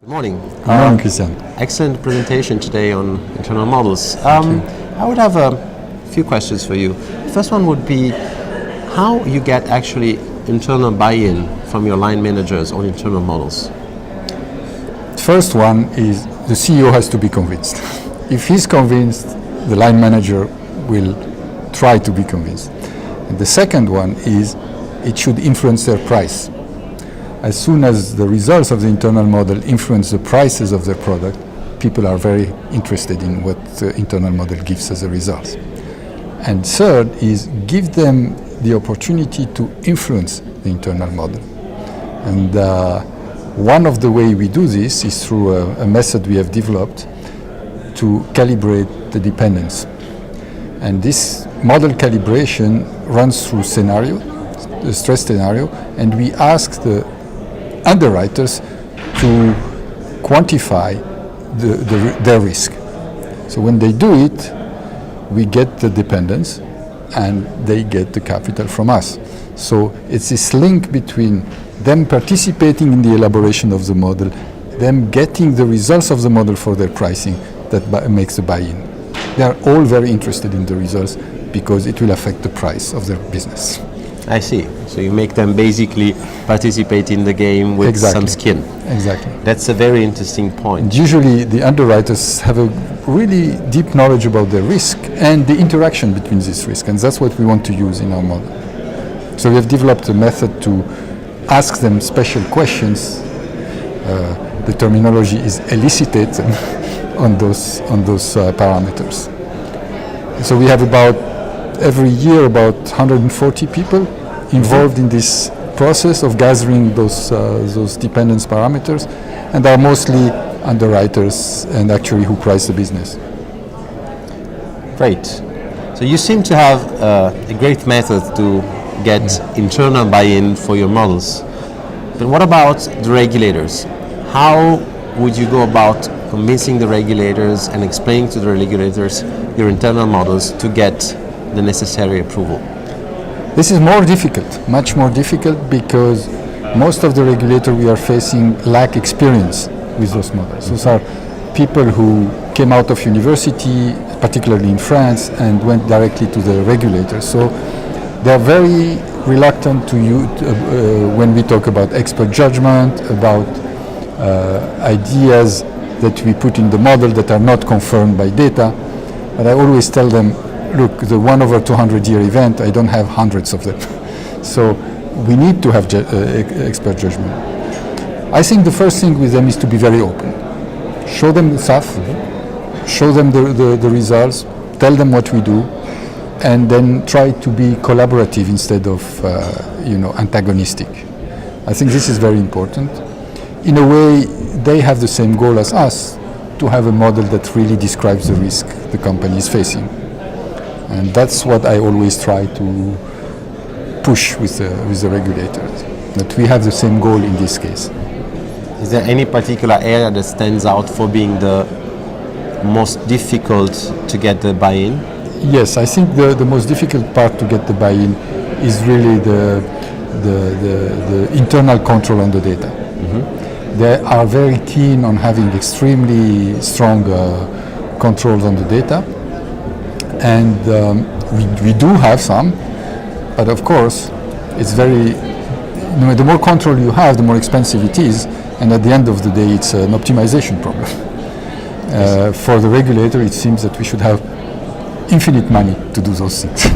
Good morning. Good morning, Christian. Excellent presentation today on internal models. I would have a few questions for you. First one would be how you get actually internal buy-in from your line managers on internal models. First one is the CEO has to be convinced. If he's convinced, the line manager will try to be convinced. And the second one is it should influence their price. As soon as the results of the internal model influence the prices of their product, people are very interested in what the internal model gives as a result. And third is give them the opportunity to influence the internal model. And one of the way we do this is through a method we have developed to calibrate the dependence. And this model calibration runs through scenario, the stress scenario, and we ask the underwriters to quantify their risk. So when they do it, we get the dependence and they get the capital from us. So it's this link between them participating in the elaboration of the model, them getting the results of the model for their pricing that makes the buy-in. They are all very interested in the results because it will affect the price of their business. I see. So you make them basically participate in the game with some skin. Exactly. That's a very interesting point. And usually the underwriters have a really deep knowledge about their risk and the interaction between this risk, and that's what we want to use in our model. So we have developed a method to ask them special questions. The terminology is elicitate them on those parameters. So we have every year about 140 people involved in this process of gathering those dependence parameters, and are mostly underwriters and actually who price the business. Great. So you seem to have a great method to get internal buy-in for your models. But what about the regulators? How would you go about convincing the regulators and explaining to the regulators your internal models to get the necessary approval? This is more difficult, much more difficult, because most of the regulators we are facing lack experience with those models. Those are people who came out of university, particularly in France, and went directly to the regulators. So they are very reluctant to use, when we talk about expert judgment, about ideas that we put in the model that are not confirmed by data. But I always tell them, look, the 1/200-year event, I don't have hundreds of them. So we need to have expert judgment. I think the first thing with them is to be very open. Show them the stuff, show them the results, tell them what we do, and then try to be collaborative instead of antagonistic. I think this is very important. In a way, they have the same goal as us, to have a model that really describes the risk the company is facing. And that's what I always try to push with the regulators, that we have the same goal in this case. Is there any particular area that stands out for being the most difficult to get the buy-in? Yes, I think the most difficult part to get the buy-in is really the internal control on the data. They are very keen on having extremely strong controls on the data. And we do have some, but of course, it's very, the more control you have, the more expensive it is, and at the end of the day, it's an optimization problem. For the regulator, it seems that we should have infinite money to do those things.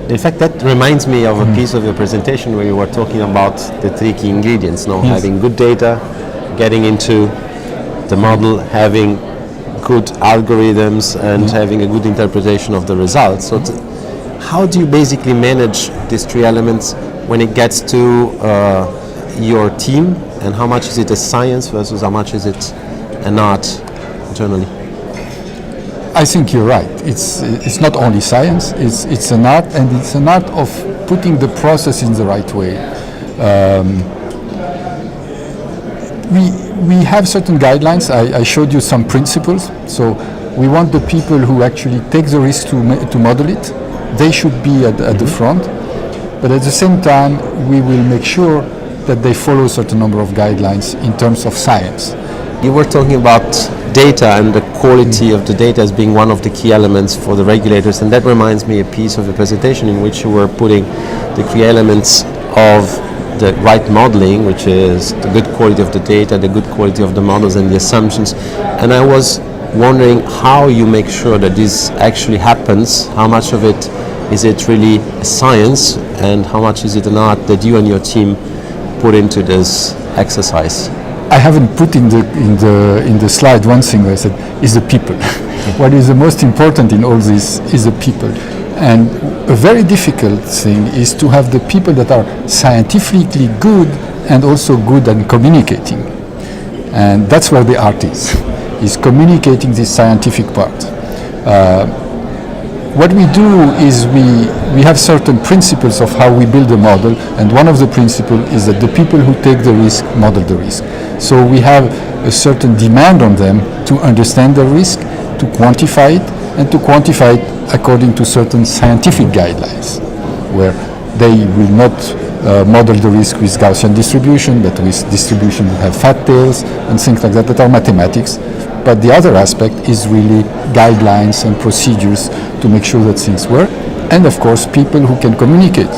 In fact, that reminds me of a piece of your presentation where you were talking about the three key ingredients, having good data, getting into the model, having good algorithms, and having a good interpretation of the results. So how do you basically manage these three elements when it gets to your team, and how much is it a science versus how much is it an art internally? I think you're right. It's not only science, it's an art, and it's an art of putting the process in the right way. We have certain guidelines. I showed you some principles. So we want the people who actually take the risk to model it. They should be at the front. But at the same time, we will make sure that they follow a certain number of guidelines in terms of science. You were talking about data and the quality of the data as being one of the key elements for the regulators, and that reminds me a piece of the presentation in which you were putting the key elements of the right modeling, which is the good quality of the data, the good quality of the models and the assumptions. And I was wondering how you make sure that this actually happens. How much of it is it really a science, and how much is it an art that you and your team put into this exercise? I haven't put in the slide one thing where I said is the people. What is the most important in all this is the people. And a very difficult thing is to have the people that are scientifically good and also good at communicating. And that's where the art is communicating this scientific part. What we do is we have certain principles of how we build a model, and one of the principles is that the people who take the risk model the risk. So we have a certain demand on them to understand the risk, to quantify it, and to quantify it according to certain scientific guidelines, where they will not model the risk with Gaussian distribution, but with distribution that have fat tails and things like that are mathematics. But the other aspect is really guidelines and procedures to make sure that things work, and of course people who can communicate.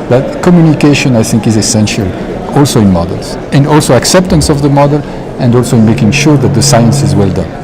That communication, I think, is essential also in models, and also acceptance of the model, and also in making sure that the science is well done.